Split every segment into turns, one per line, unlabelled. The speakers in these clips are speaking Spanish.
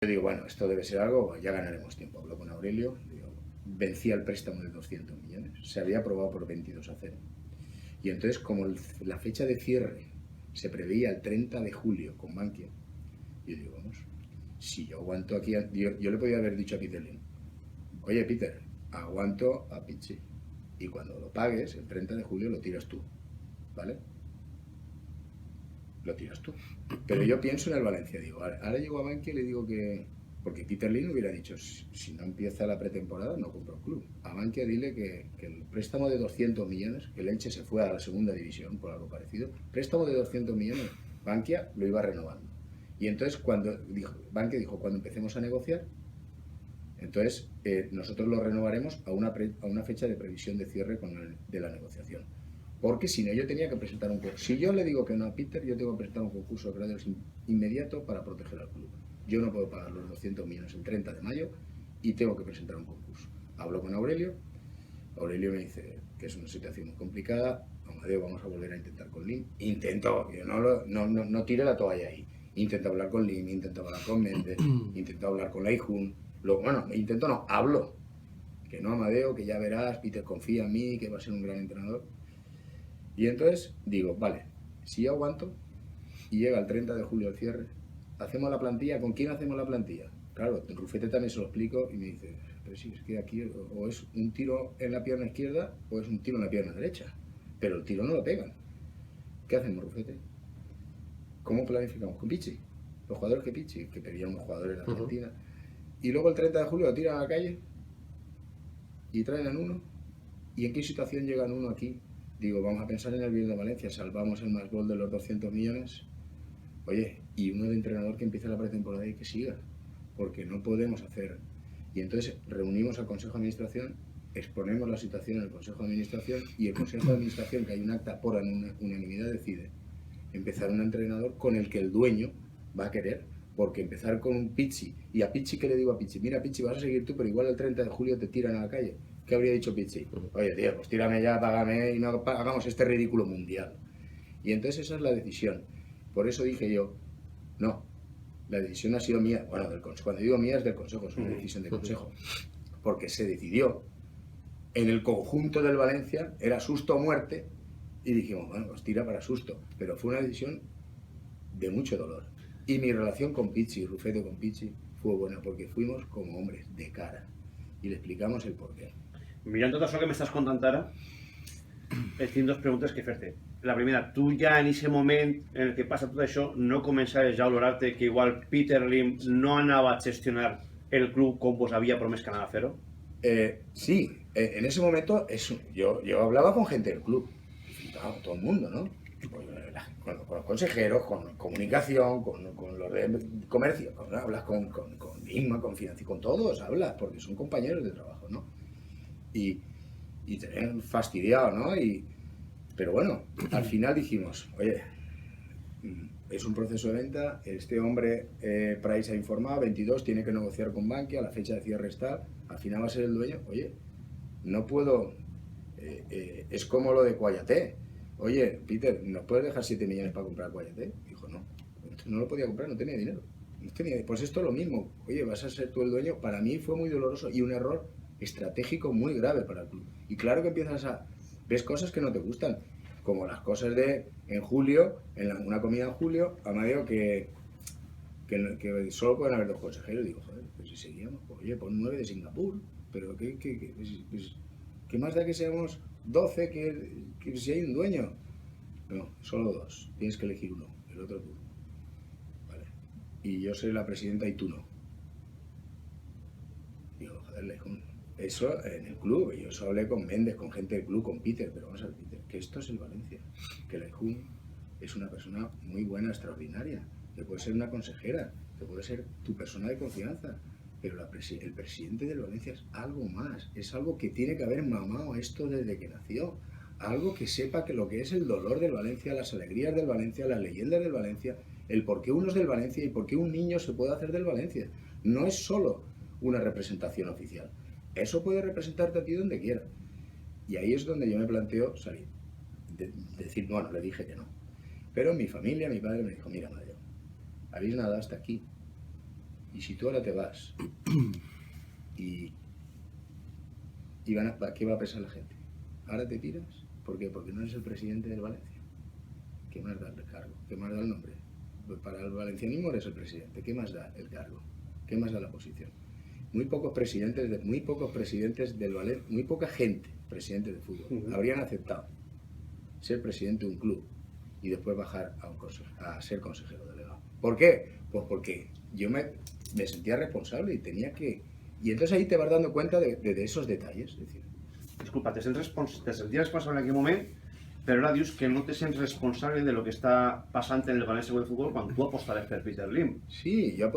Yo digo, bueno, esto debe ser algo, ya ganaremos tiempo. Hablo con Aurelio, digo, vencía el préstamo de 200 millones, se había aprobado por 22-0. Y entonces, como la fecha de cierre se preveía el 30 de julio con Bankia, yo digo, vamos, si yo aguanto aquí, yo le podía haber dicho a Peter Lim, oye Peter, aguanto a Pichi, y cuando lo pagues, el 30 de julio lo tiras tú, ¿vale? Lo tiras tú. Pero yo pienso en el Valencia, digo, vale, ahora llego a Bankia y le digo que... Porque Peter Lim hubiera dicho, si no empieza la pretemporada, no compro el club. A Bankia dile que el préstamo de 200 millones, que el Elche se fue a la segunda división por algo parecido, préstamo de 200 millones, Bankia lo iba renovando. Y entonces Bankia dijo, cuando empecemos a negociar, entonces nosotros lo renovaremos a una fecha de previsión de cierre de la negociación. Porque si no, yo tenía que presentar un concurso. Si yo le digo que no a Peter, yo tengo que presentar un concurso de créditos inmediato para proteger al club. Yo no puedo pagar los 200 millones el 30 de mayo y tengo que presentar un concurso. Hablo con Aurelio. Aurelio me dice que es una situación muy complicada. Amadeo, vamos a volver a intentar con Lim. Intento, yo no tire la toalla ahí. Intento hablar con Lim, intento hablar con Méndez, intento hablar con Laijun. Hablo. Que no, Amadeo, que ya verás, Peter confía en mí, que va a ser un gran entrenador. Y entonces digo, vale, si yo aguanto y llega el 30 de julio el cierre, hacemos la plantilla. ¿Con quién hacemos la plantilla? Claro, Rufete también se lo explico y me dice, pero sí, es que aquí o es un tiro en la pierna izquierda o es un tiro en la pierna derecha. Pero el tiro no lo pegan. ¿Qué hacemos, Rufete? ¿Cómo planificamos? Con Pichi. Los jugadores que Pichi, que pedían unos jugadores de Argentina. Y luego el 30 de julio lo tiran a la calle y traen a uno. ¿Y en qué situación llegan uno aquí? Digo, vamos a pensar en el bien de Valencia, salvamos el más gol de los 200 millones. Oye, y uno de entrenador que empiece la pretemporada y que siga, porque no podemos hacer. Y entonces reunimos al Consejo de Administración, exponemos la situación en el Consejo de Administración y el Consejo de Administración, que hay un acta por unanimidad, decide empezar un entrenador con el que el dueño va a querer. Porque empezar con un Pichi, y a Pichi, ¿qué le digo a Pichi? Mira, Pichi, vas a seguir tú, pero igual el 30 de julio te tiran a la calle. ¿Qué habría dicho Pichi? Oye, tío, pues tírame ya, págame y no hagamos este ridículo mundial. Y entonces esa es la decisión. Por eso dije yo, no, la decisión ha sido mía. Bueno, del consejo. Cuando digo mía es del consejo, es una decisión del consejo. Porque se decidió en el conjunto del Valencia, era susto o muerte, y dijimos, bueno, pues tira para susto. Pero fue una decisión de mucho dolor. Y mi relación con Pichi, Rufete con Pichi, fue buena porque fuimos como hombres de cara y le explicamos el porqué.
Mirant tot això que m'estàs contant ara, tinc dues preguntes que fer-te. La primera, tu ja en aquest moment en el que passa tot això no començaves ja a valorar-te que igual Peter Lim no anava a gestionar el club com vos havia promès que anava a fer-ho?
Sí, en ese momento yo hablaba con gente del club, claro, todo el mundo, ¿no? Con los consejeros, con comunicación, con los de comercio, hablas con Inma, con financiación, con todos hablas, porque son compañeros de trabajo, ¿no? Y te ven fastidiado, ¿no? Pero bueno, al final dijimos, oye, es un proceso de venta, este hombre, Price ha informado, 22, tiene que negociar con Bankia, la fecha de cierre está, al final va a ser el dueño. Oye, no puedo, es como lo de Cuayaté. Oye, Peter, ¿nos puedes dejar 7 millones para comprar Cuayaté? Dijo, no, no lo podía comprar, no tenía dinero. Pues esto es lo mismo, oye, vas a ser tú el dueño. Para mí fue muy doloroso y un error estratégico muy grave para el club. Y claro que ves cosas que no te gustan, como las cosas de en julio, una comida en julio, Amadeo, que solo pueden haber 2 consejeros. Digo, joder, pues si seguíamos, pues, oye, pon 9 de Singapur, pero ¿qué más da que seamos 12 que si hay un dueño? No, solo 2, tienes que elegir uno, el otro tú. Vale. Y yo soy la presidenta y tú no. Digo, joder, eso en el club, yo eso hablé con Méndez, con gente del club, con Peter, pero vamos a ver, Peter, que esto es el Valencia, que Laijun es una persona muy buena, extraordinaria, que puede ser una consejera, que puede ser tu persona de confianza, pero el presidente del Valencia es algo más, es algo que tiene que haber mamado esto desde que nació, algo que sepa que lo que es el dolor del Valencia, las alegrías del Valencia, las leyendas del Valencia, el por qué uno es del Valencia y por qué un niño se puede hacer del Valencia. No es solo una representación oficial. Eso puede representarte a ti donde quiera. Y ahí es donde yo me planteo salir. Decir, bueno, le dije que no. Pero mi familia, mi padre me dijo, mira, Mario, habéis nadado hasta aquí. y si tú ahora te vas, y ¿qué va a pensar la gente? ¿Ahora te tiras? ¿Por qué? Porque no eres el presidente del Valencia. ¿Qué más da el cargo? ¿Qué más da el nombre? Pues para el valencianismo eres el presidente. ¿Qué más da el cargo? ¿Qué más da la posición? Muy pocos presidentes del Valencia, muy poca gente, presidentes de fútbol, habrían aceptado ser presidente de un club y después bajar a ser consejero delegado. ¿Por qué? Pues porque yo me sentía responsable y tenía que... Y entonces ahí te vas dando cuenta de esos detalles. Es decir,
disculpa, te sentías responsable en aquell moment, però ara dius que no te sents responsable de lo que està passant en el València Club de Futbol quan tu apostaves per Peter Lim.
Sí, yo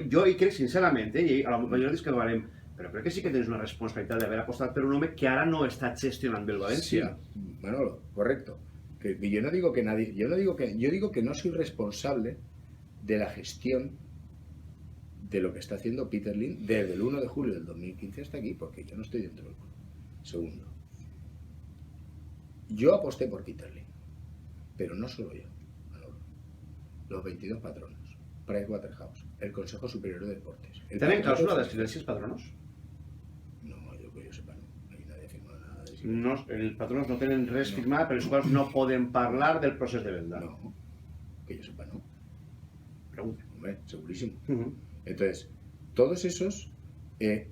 Jo hi crec sincerament, i a lo millor discreparem, però crec que sí que tens una responsabilitat d'haver apostat per un home que ara no està gestionant bé el València.
Sí, Manolo, correcto. Yo no digo que nadie, yo digo que no soy responsable de la gestión de lo que está haciendo Peter Lim desde el 1 de julio del 2015 hasta aquí, porque yo no estoy dentro del club. Segundo, yo aposté por Peter Lim, pero no solo yo, Manolo. Los 22 patronos, Pricewaterhouse, el Consejo Superior de Deportes.
¿Tenen clàusula de silencios patronos?
No, yo que yo sepa, no. Ahí nadie ha firmado nada de
No, els patronos no tenen res firmat, per els quals no poden parlar del procés de venda.
No, que yo sepa, no.
Pregunta.
Hombre, segurísimo. Entonces, todos esos,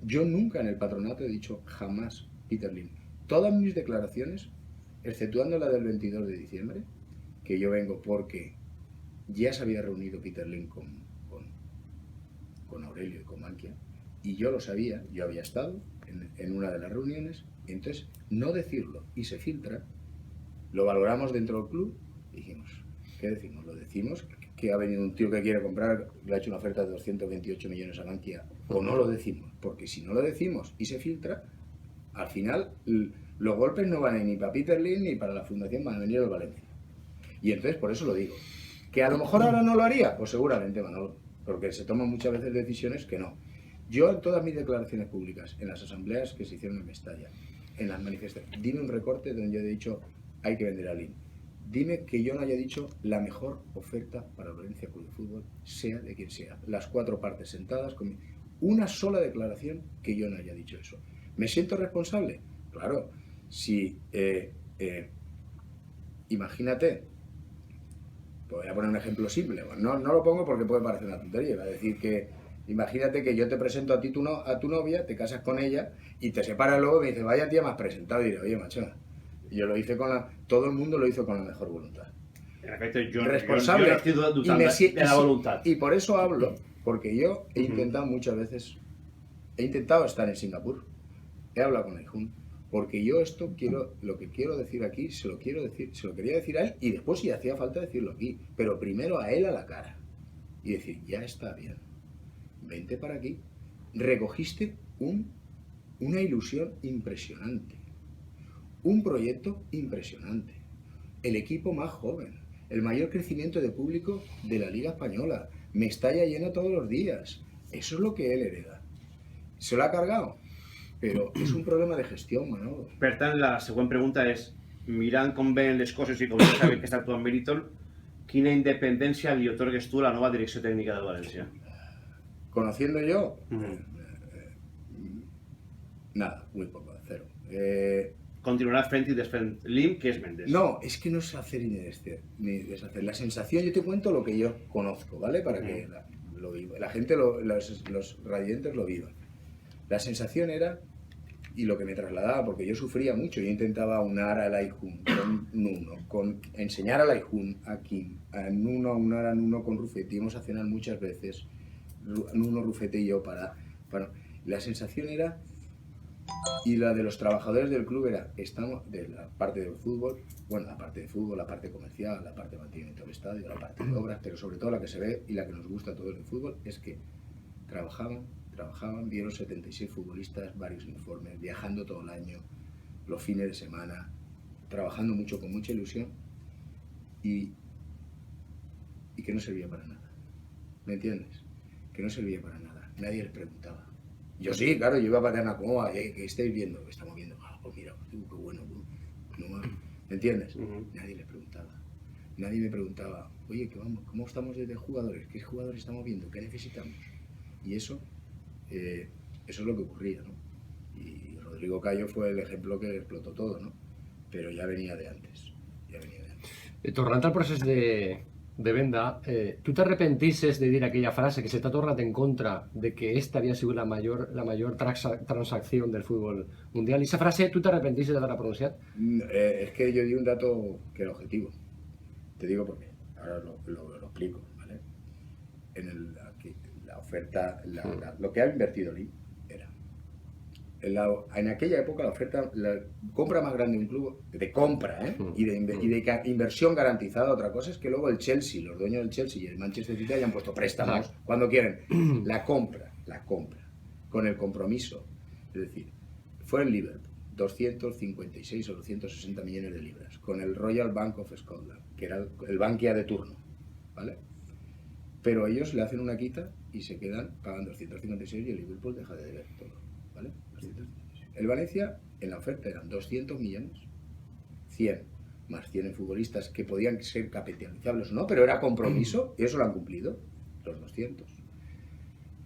yo nunca en el patronato he dicho jamás Peter Lim. Todas mis declaraciones, exceptuando la del 22 de diciembre, que yo vengo porque ya se había reunido Peter Lim con Aurelio y con Manquia, y yo lo sabía, yo había estado en una de las reuniones, y entonces no decirlo y se filtra, lo valoramos dentro del club, y dijimos, ¿qué decimos? Lo decimos, que ha venido un tío que quiere comprar, le ha hecho una oferta de 228 millones a Manquia, o no lo decimos, porque si no lo decimos y se filtra, al final los golpes no van a ir ni para Peter Lim ni para la fundación, van a venir al Valencia. Y entonces por eso lo digo. ¿Que a lo mejor ahora no lo haría? Pues seguramente, Manolo, porque se toman muchas veces decisiones que no. Yo en todas mis declaraciones públicas, en las asambleas que se hicieron en Mestalla, en las manifestaciones, dime un recorte donde yo he dicho hay que vender a Lim. Dime que yo no haya dicho la mejor oferta para el Valencia Club de Fútbol, sea de quien sea. Las cuatro partes sentadas, con una sola declaración que yo no haya dicho eso. ¿Me siento responsable? Claro. Si, imagínate, voy a poner un ejemplo simple, no lo pongo porque puede parecer una tontería, va a decir que imagínate que yo te presento a ti a tu novia, te casas con ella y te separas luego y me dices, vaya tía, me has presentado, y diré, oye, macho, yo lo hice todo el mundo lo hizo con la mejor voluntad.
En efecto, yo
responsable
no estoy dudando de la voluntad.
Y por eso hablo, porque yo he intentado muchas veces, he intentado estar en Singapur, he hablado con Aijun, porque yo lo que quiero decir aquí, se lo quería decir a él y después si hacía falta decirlo aquí, pero primero a él a la cara y decir, ya está bien, vente para aquí. Recogiste una ilusión impresionante, un proyecto impresionante, el equipo más joven, el mayor crecimiento de público de la Liga Española, Mestalla llena todos los días, eso es lo que él hereda. ¿Se lo ha cargado? Però és un problema de gestió, Manolo.
Per tant, la següent pregunta és, mirant com ven les coses i com ja sabem que està actuant Meriton, quina independència li otorgues tu a la nova direcció tècnica del València?
Conociendo yo, nada, muy poco, cero.
Continuará frente y desfrente Lim, que es Méndez.
No, es que no sé hacer ni deshacer. La sensación, yo te cuento lo que yo conozco, ¿vale? Para que la gente, los radiantes lo vivan. La sensación era, y lo que me trasladaba, porque yo sufría mucho, yo intentaba unar al Aijun con Nuno, enseñar al Aijun a Kim, a unar a Nuno con Rufete, íbamos a cenar muchas veces, Nuno, Rufete y yo, la sensación era, y la de los trabajadores del club era, estamos, de la parte del fútbol, bueno, la parte de fútbol, la parte comercial, la parte de mantenimiento del estadio, la parte de obras, pero sobre todo la que se ve y la que nos gusta a todos del fútbol, es que trabajaban, vieron 76 futbolistas, varios uniformes, viajando todo el año, los fines de semana, trabajando mucho, con mucha ilusión, y que no servía para nada. ¿Me entiendes? Que no servía para nada. Nadie les preguntaba. Yo sí, claro, yo iba a patear una coma, ¿qué estáis viendo? Estamos viendo, pues mira, qué bueno, ¿me entiendes? Nadie les preguntaba. Nadie me preguntaba, oye, ¿cómo estamos desde jugadores? ¿Qué jugadores estamos viendo? ¿Qué necesitamos? Y eso es lo que ocurría, ¿no? Y Rodrigo Cayo fue el ejemplo que explotó todo, ¿no? Pero ya venía de antes.
Tornant al procés de venda, tu t'arrepentisses de dir aquella frase que se t'ha tornat en contra de que esta havia sigut la major transacció del futbol mundial? I aquesta frase tu t'arrepentisses d'haver-la pronunciat?
Es que yo di un dato que era objetivo. Te digo por qué. Ahora lo explico, ¿vale? Aquí, la oferta, lo que ha invertido Lim era. En aquella época la oferta, la compra más grande de un club, de compra, y de inversión garantizada. Otra cosa es que luego el Chelsea, los dueños del Chelsea y el Manchester City hayan puesto préstamos cuando quieren. La compra, con el compromiso. Es decir, fue el Liverpool, 256 o 260 millones de libras, con el Royal Bank of Scotland, que era el Bankia de turno, ¿vale? Pero ellos le hacen una quita y se quedan, pagan 256 y el Liverpool deja de deber todo, ¿vale? 256. El Valencia, en la oferta eran 200 millones, 100, más 100 en futbolistas que podían ser capitalizables o no, pero era compromiso, y eso lo han cumplido, los 200.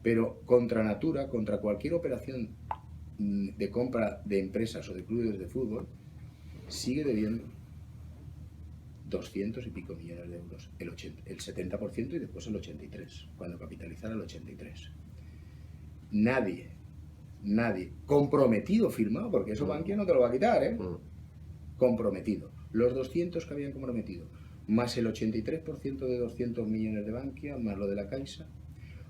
Pero contra natura, contra cualquier operación de compra de empresas o de clubes de fútbol, sigue debiendo 200 y pico millones de euros, el 70% y después el 83%, cuando capitalizara el 83%. Nadie comprometido, firmado, porque eso Bankia no te lo va a quitar, comprometido. Los 200 que habían comprometido, más el 83% de 200 millones de Bankia, más lo de la Caixa,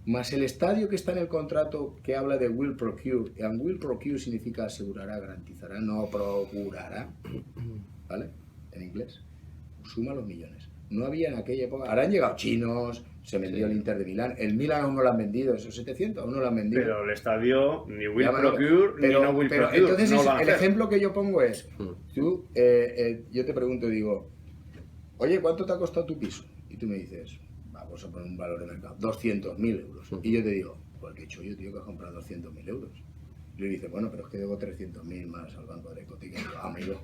más el estadio que está en el contrato que habla de will procure, and will procure significa asegurará, garantizará, no procurará, ¿vale? En inglés. Suma los millones. No había en aquella época, ahora han llegado chinos, se vendió el Inter de Milán, el Milan aún no lo han vendido, esos 700 aún no lo han vendido.
Pero el estadio ni will procure ni no will procure.
Entonces
no
el ejemplo que yo pongo es, tú, yo te pregunto, digo, oye, ¿cuánto te ha costado tu piso? Y tú me dices, vamos a poner un valor de mercado, 200.000 euros. Y yo te digo, pues qué chollo, tío, que has comprado 200.000 euros. Y le dice, bueno, pero es que debo 300.000 más al banco de hipoteca. Y digo, amigo,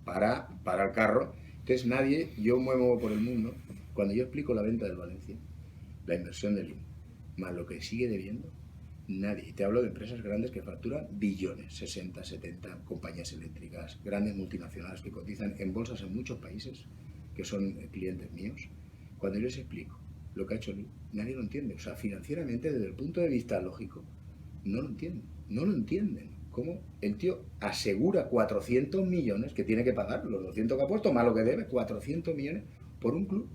para el carro. Entonces yo me muevo por el mundo, cuando yo explico la venta del Valencia, la inversión del Lim, más lo que sigue debiendo, nadie. Y te hablo de empresas grandes que facturan billones, 60, 70, compañías eléctricas, grandes multinacionales que cotizan en bolsas en muchos países, que son clientes míos. Cuando yo les explico lo que ha hecho Lim, nadie lo entiende. O sea, financieramente, desde el punto de vista lógico, no lo entienden. ¿Cómo el tío asegura 400 millones que tiene que pagar, los 200 que ha puesto, más lo que debe, 400 millones por un club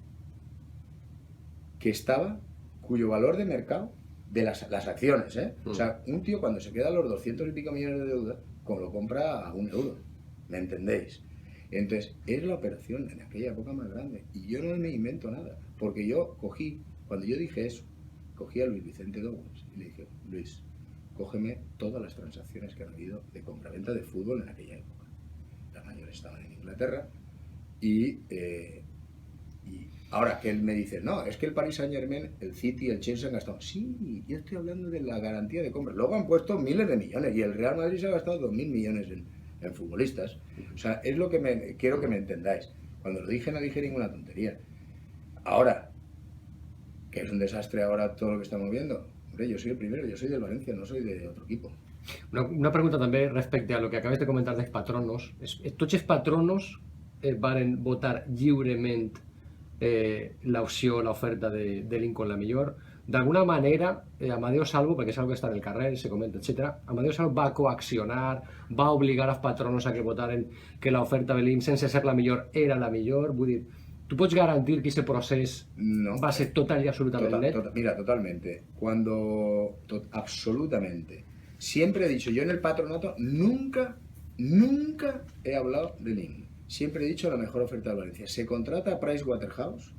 cuyo valor de mercado, de las acciones, O sea, un tío cuando se queda los 200 y pico millones de deuda, como lo compra a €1, ¿me entendéis? Entonces, es la operación en aquella época más grande. Y yo no me invento nada, porque cuando yo dije eso, cogí a Luis Vicente Dobles y le dije, Luis, cógeme todas las transacciones que han habido de compra-venta de fútbol en aquella época. Las mayores estaban en Inglaterra y ahora que él me dice, no, es que el Paris Saint-Germain, el City, el Chelsea han gastado. Sí, yo estoy hablando de la garantía de compra. Luego han puesto miles de millones y el Real Madrid se ha gastado 2.000 millones en futbolistas. O sea, es lo que quiero que me entendáis. Cuando lo dije no dije ninguna tontería. Ahora, que es un desastre ahora todo lo que estamos viendo. Hombre, yo soy el primero, yo soy del Valencia, no soy de otro equipo.
Una pregunta també respecte a lo que acabes de comentar dels patronos. Tots els patronos varen votar lliurement l'opció, l'oferta de Lincoln la millor. D'alguna manera, Amadeo Salvo, perquè és algo que està en el carrer, se comenta, etc., Amadeo Salvo va coaccionar, va obligar als patronos a que votaren que l'oferta de Lim, sense ser la millor, era la millor. Vull dir, ¿tú puedes garantir que ese proceso va a ser total y absolutamente net?
Mira, totalmente. Absolutamente. Siempre he dicho, yo en el patronato nunca he hablado de Lim. Siempre he dicho la mejor oferta de Valencia. Se contrata a PricewaterhouseCoopers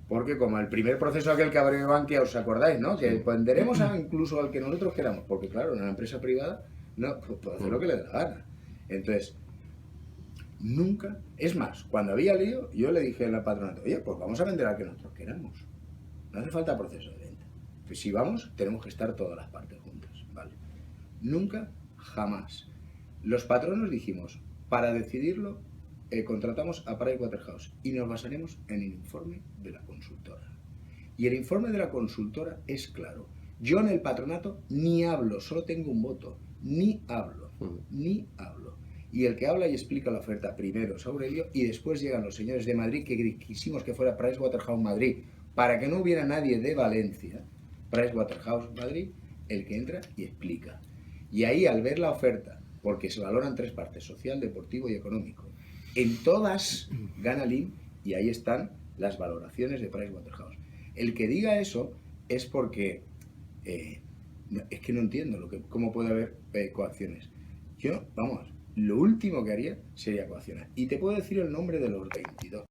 porque como el primer proceso aquel que abrió Bankia, ¿os acordáis, no? Que venderemos incluso al que nosotros queramos. Porque claro, una empresa privada no puede hacer lo que le dé la gana. Entonces, nunca, es más, cuando había lío, yo le dije al patronato, oye, pues vamos a vender al que nosotros queramos. No hace falta proceso de venta. Pues si vamos, tenemos que estar todas las partes juntas, ¿vale? Nunca, jamás. Los patronos dijimos, para decidirlo, contratamos a PricewaterhouseCoopers y nos basaremos en el informe de la consultora. Y el informe de la consultora es claro. Yo en el patronato ni hablo, solo tengo un voto. Ni hablo. Y el que habla y explica la oferta primero es Aurelio y después llegan los señores de Madrid que quisimos que fuera Pricewaterhouse Madrid para que no hubiera nadie de Valencia. Pricewaterhouse Madrid, el que entra y explica. Y ahí al ver la oferta, porque se valoran 3 partes, social, deportivo y económico, en todas gana LIM y ahí están las valoraciones de Pricewaterhouse. El que diga eso es porque es que no entiendo cómo puede haber coacciones. Yo, vamos, lo último que haría sería coaccionar. Y te puedo decir el nombre de los 22.